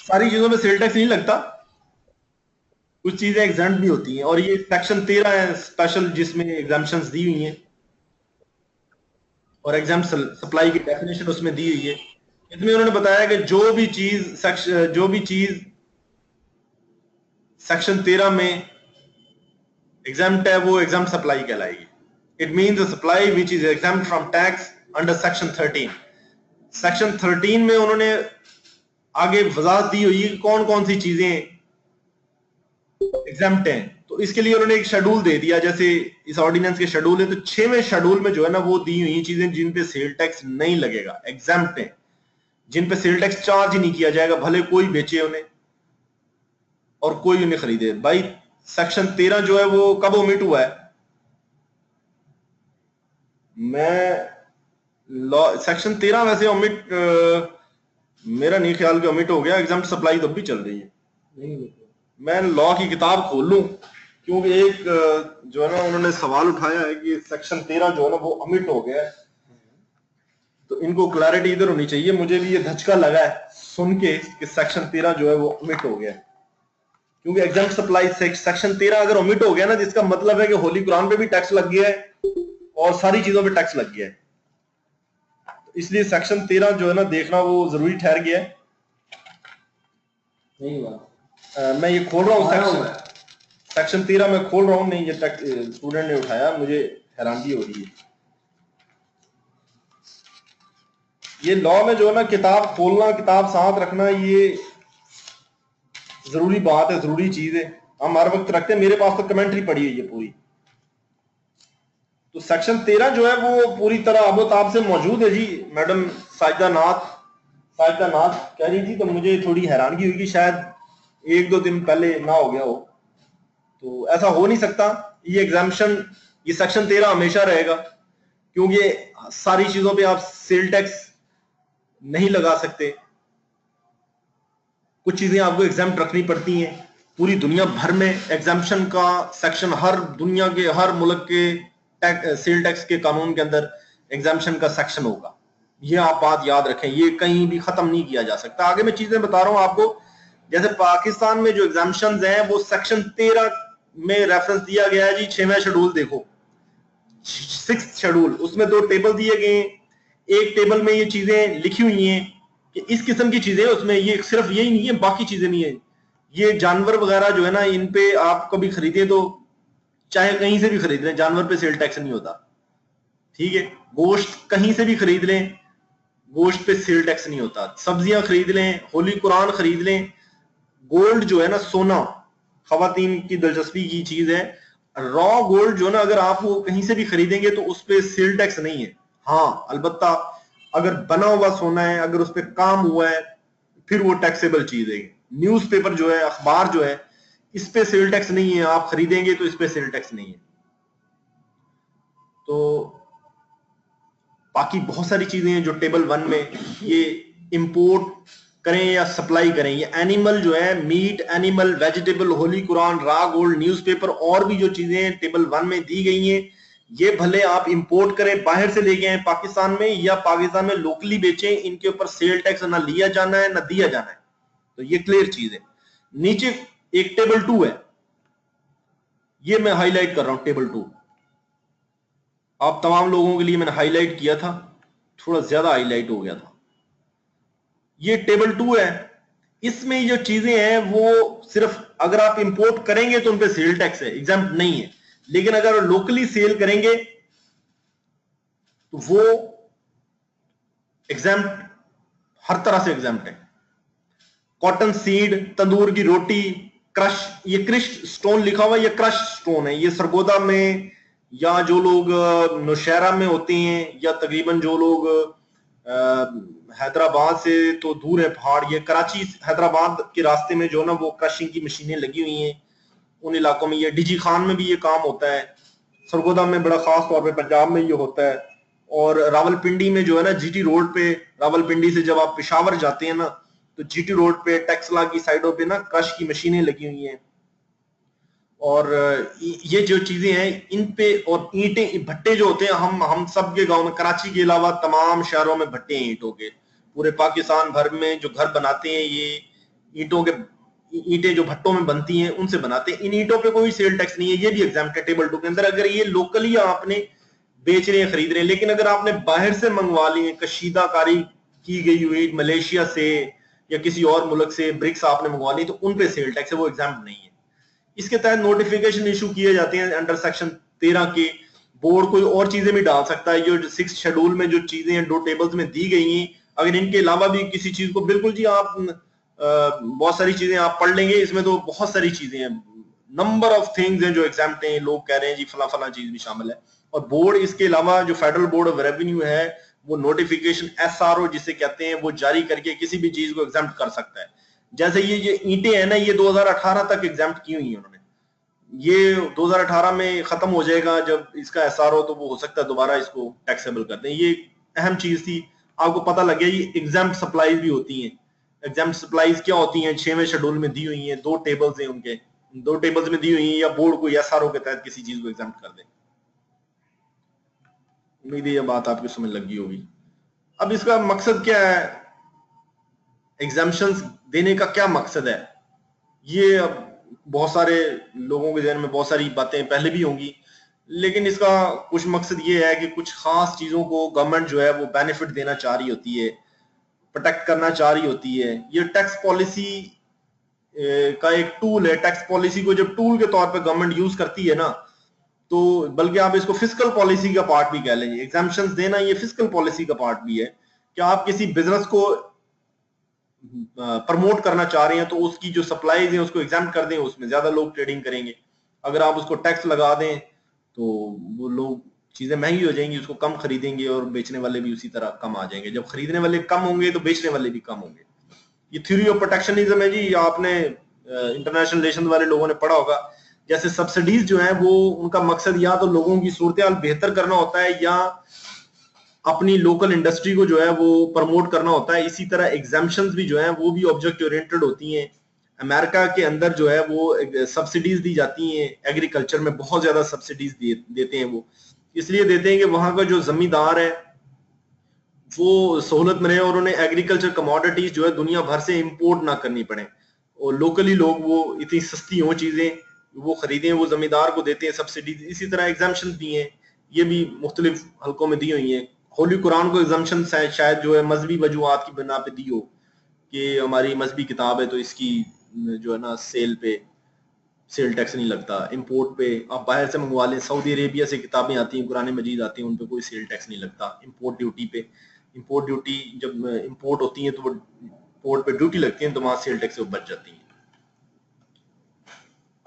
सारी चीजों पे सेल टैक्स नहीं लगता, कुछ चीजें एग्जाम्प्ट भी होती हैं, और ये सेक्शन 13 है स्पेशल जिसमें एग्जाम्पशंस दी हुई हैं, और एग्जाम सप्लाई की डेफिनेशन उसमें दी हुई है। इसमें उन्होंने बताया कि जो भी चीज सेक्शन 13 में एग्जाम्प्ट है वो एग्जाम्प्ट सप्लाई कहलाएगी। It means the supply which is exempt from tax under section 13। Section 13 में उन्होंने आगे वजाहत दी हुई है कि कौन कौन सी चीजें एग्जाम्प्ट हैं। तो इसके लिए उन्होंने एक शेड्यूल दे दिया, जैसे इस ऑर्डिनेंस के शेड्यूल है, तो 6वें शेड्यूल में जो है ना वो दी हुई चीजें जिन पे सेल टैक्स नहीं लगेगा, एग्जाम्प्ट है, जिन पे सेल टैक्स चार्ज ही नहीं किया जाएगा, भले कोई बेचे उन्हें और कोई उन्हें खरीदे। भाई सेक्शन 13 जो है वो कब ओमिट हुआ है? मैं लॉ सेक्शन 13 वैसे ओमिट मेरा नहीं ख्याल कि ओमिट हो गया, एग्जाम सप्लाई तो भी चल रही है। नहीं, मैं लॉ की किताब खोल लूं, क्योंकि एक जो है ना उन्होंने सवाल उठाया है कि सेक्शन 13 जो है ना वो ओमिट हो गया है, तो इनको क्लैरिटी इधर होनी चाहिए। मुझे भी ये धचका लगा है सुन के कि सेक्शन 13 जो है वो ओमिट हो गया है, क्योंकि एग्जाम सप्लाई सेक्शन 13 अगर ओमिट हो गया ना, जिसका मतलब है कि होली कुरान पे भी टैक्स लग गया है और सारी चीजों पे टैक्स लग गया है। इसलिए सेक्शन 13 जो है ना देखना वो जरूरी ठहर गया है। नहीं हुआ, मैं ये खोल रहा हूँ सेक्शन 13 में खोल रहा हूँ, नहीं ये स्टूडेंट ने उठाया, मुझे हैरानगी हो रही है। ये लॉ में जो है ना किताब खोलना, किताब साथ रखना, ये जरूरी बात है, जरूरी चीज है। हम हर वक्त रखते हैं, मेरे पास तो कमेंट्री पड़ी है ये पूरी। तो सेक्शन 13 जो है वो पूरी तरह अबोताब से मौजूद है जी। मैडम साजिदा नाथ कह रही थी, तो मुझे थोड़ी हैरानगी हुई कि शायद एक दो दिन पहले ना हो गया हो, तो ऐसा हो नहीं सकता। ये एग्जाम्पशन, ये सेक्शन 13 हमेशा रहेगा, क्योंकि सारी चीजों पे आप सेल टैक्स नहीं लगा सकते, कुछ चीजें आपको एग्जाम्प्ट रखनी पड़ती हैं। पूरी दुनिया भर में एग्जाम्पशन का सेक्शन, हर दुनिया के हर मुल्क के सेल टैक्स के कानून के अंदर एग्जाम्पशन का सेक्शन होगा। ये आप बात याद रखें, ये कहीं भी खत्म नहीं किया जा सकता। आगे मैं चीजें बता रहा हूं आपको, जैसे पाकिस्तान में जो एग्जाम्पशन हैं वो सेक्शन 13 में रेफरेंस दिया गया है जी। 6वां शेड्यूल देखो, 6th शेड्यूल, उसमें 2 टेबल दिए गए हैं। एक टेबल में ये चीजें लिखी हुई हैं कि इस किस्म की चीजें, उसमें ये सिर्फ यही नहीं है, बाकी चीजें नहीं है। ये जानवर वगैरह जो है ना, इन पे आप कभी खरीदे तो चाहे कहीं से भी खरीद लें, जानवर पे सेल टैक्स नहीं होता, ठीक है। गोश्त कहीं से भी खरीद लें, गोश्त पे सेल टैक्स नहीं होता। सब्जियां खरीद लें, होली कुरान खरीद लें, गोल्ड जो है ना, सोना खवातीन की दिलचस्पी की चीज है। रॉ गोल्ड जो ना, अगर आप वो कहीं से भी खरीदेंगे तो उस पर सेल टैक्स नहीं है। हाँ, अलबत्ता अगर बना हुआ सोना है, अगर उस पर काम हुआ है, फिर वो टैक्सेबल चीज है। न्यूज़पेपर जो है, अखबार जो है, इस पे सेल टैक्स नहीं है, आप खरीदेंगे तो इस पे सेल टैक्स नहीं है। तो बाकी बहुत सारी चीजें हैं जो टेबल 1 में, ये इंपोर्ट करें या सप्लाई करें, ये एनिमल जो है, meat, animal, vegetable, holy Quran, raw gold, newspaper और भी जो चीजें टेबल 1 में दी गई हैं, ये भले आप इंपोर्ट करें, बाहर से लेके आए पाकिस्तान में, या पाकिस्तान में लोकली बेचें, इनके ऊपर सेल टैक्स ना लिया जाना है ना दिया जाना है। तो ये क्लियर चीज है। नीचे एक टेबल 2 है, ये मैं हाईलाइट कर रहा हूं, टेबल 2 आप तमाम लोगों के लिए मैंने हाईलाइट किया था, थोड़ा ज्यादा हाईलाइट हो गया था। ये टेबल 2 है, इसमें जो चीजें हैं वो सिर्फ अगर आप इंपोर्ट करेंगे तो उन पे सेल टैक्स है, एग्जाम्प्ट नहीं है। लेकिन अगर लोकली सेल करेंगे तो वो एग्जाम्प्ट, हर तरह से एग्जाम्प्ट है। कॉटन सीड, तंदूर की रोटी, क्रश, ये क्रश स्टोन लिखा हुआ है, ये क्रश स्टोन है। ये सरगोदा में या जो लोग नौशहरा में होते हैं, या तकरीबन जो लोग हैदराबाद से तो दूर है पहाड़, ये कराची हैदराबाद के रास्ते में जो ना वो क्रशिंग की मशीनें लगी हुई हैं, उन इलाकों में ये डीजी खान में भी ये काम होता है। सरगोदा में बड़ा खास तौर पे पंजाब में ये होता है। और रावलपिंडी में जो है ना, जीटी रोड पे, रावलपिंडी से जब आप पेशावर जाते हैं ना, तो जीटी रोड पे टेक्सला की साइडों पे ना क्रश की मशीनें लगी हुई हैं। और ये जो चीजें हैं इन पे, और ईंटें, भट्टे जो होते हैं, हम सब के गांव में, कराची के अलावा तमाम शहरों में भट्टे हैं ईंटों के। पूरे पाकिस्तान भर में जो घर बनाते हैं, ये ईंटों के ईंटें जो भट्टों में बनती हैं उनसे बनाते हैं, इन ईंटों पे कोई सेल टैक्स नहीं है, ये भी एग्जाम्प्ट है टेबल 2 के अंदर, अगर ये लोकली आपने बेच रहे हैं खरीद रहे हैं। लेकिन अगर आपने बाहर से मंगवा ली है, कशीदाकारी की गई हुई मलेशिया से या किसी और मुल्क से ब्रिक्स आपने मंगवा ली, तो उन पे सेल टैक्स है, वो एग्जाम्प्ट नहीं है। इसके तहत नोटिफिकेशन इशू किए जाते हैं अंडर सेक्शन 13 के। बोर्ड कोई और चीजें भी डाल सकता है, जो 6 शेड्यूल में जो चीजें 2 टेबल्स में दी गई हैं, अगर इनके अलावा भी किसी चीज को, बिल्कुल जी आप बहुत सारी चीजें आप पढ़ लेंगे, इसमें तो बहुत सारी चीजें हैं, नंबर ऑफ थिंग्स हैं जो एग्जाम्प्ट हैं, लोग कह रहे हैं जी फला फला चीज भी शामिल है। और बोर्ड इसके अलावा जो फेडरल बोर्ड ऑफ रेवेन्यू है, वो नोटिफिकेशन SRO जिसे कहते हैं, वो जारी करके किसी भी चीज को एग्जाम्प्ट कर सकता है। जैसे ये ईंटें हैं ना, ये 2018 तक एग्जाम्प्ट की हुई है उन्होंने, ये 2018 में खत्म हो जाएगा जब इसका SRO, तो वो हो सकता है दोबारा इसको टैक्सेबल कर दें। ये अहम चीज थी, आपको पता लग गया। ये एग्जाम्प्ट सप्लाईज भी होती हैं। एग्जाम्प्ट सप्लाईज क्या होती हैं? 6वें शेड्यूल में दी हुई हैं, 2 टेबल्स हैं उनके, 2 टेबल्स में दी हुई हैं, या बोर्ड को SRO के तहत किसी चीज को एग्जाम्प्ट कर दें। उम्मीद है ये बात आपको समझ लगी होगी। अब इसका मकसद क्या है, एग्जाम्पशंस देने का क्या मकसद है? ये अब बहुत सारे लोगों के जहन में बहुत सारी बातें पहले भी होंगी, लेकिन इसका कुछ मकसद ये है कि कुछ खास चीजों को गवर्नमेंट जो है वो बेनिफिट देना चाह रही होती है, प्रोटेक्ट करना चाह रही होती है। ये टैक्स पॉलिसी का एक टूल है। टैक्स पॉलिसी को जब टूल के तौर पे गवर्नमेंट यूज करती है ना, तो बल्कि आप इसको फिस्कल पॉलिसी का पार्ट भी कह लेंगे। एग्जाम्पशंस देना ये फिस्कल पॉलिसी का पार्ट भी है कि आप किसी बिजनेस को प्रमोट करना चाह रहे हैं, तो उसकी जो सप्लाईज है उसको एग्जाम कर दें, उसमें ज्यादा लोग ट्रेडिंग करेंगे। अगर आप उसको टैक्स लगा दें तो वो लोग, चीजें महंगी हो जाएंगी, उसको कम खरीदेंगे और बेचने वाले भी उसी तरह कम आ जाएंगे। जब खरीदने वाले कम होंगे तो बेचने वाले भी कम होंगे। ये थ्योरी ऑफ प्रोटेक्शनिज्म है जी, आपने इंटरनेशनल रिलेशन वाले लोगों ने पढ़ा होगा। जैसे सब्सिडीज जो है वो, उनका मकसद या तो लोगों की सूरत हाल बेहतर करना होता है, या अपनी लोकल इंडस्ट्री को जो है वो प्रमोट करना होता है। इसी तरह एग्जाम्पशंस भी जो है वो भी ऑब्जेक्ट ओरिएंटेड होती हैं। अमेरिका के अंदर जो है वो सब्सिडीज दी जाती हैं, एग्रीकल्चर में बहुत ज्यादा सब्सिडीज देते हैं। वो इसलिए देते हैं कि वहां का जो जमींदार है वो सहूलत में रहे, और उन्हें एग्रीकल्चर कमोडिटीज जो है दुनिया भर से इंपोर्ट ना करनी पड़े, और लोकली लोग वो इतनी सस्ती हो चीजें वो खरीदें, वो जमींदार को देते हैं सब्सिडीज। इसी तरह एग्जाम्पशन दी हैं, ये भी मुख्तलिफ हल्कों में दी हुई हैं। होली कुरान को एग्जाम्पशन शायद जो है मजहबी वजूहात की बिना पे दी हो, कि हमारी मजहबी किताब है तो इसकी जो है ना सेल टैक्स नहीं लगता। इंपोर्ट पे आप बाहर से मंगवा लें, सऊदी अरेबिया से किताबें आती हैं, कुरान मजीद आती हैं, उन पे कोई सेल टैक्स नहीं लगता। इंपोर्ट ड्यूटी पे, इंपोर्ट ड्यूटी जब इंपोर्ट होती है तो वो पोर्ट पे ड्यूटी लगती है, तो वहां सेल टैक्स से बच जाती है।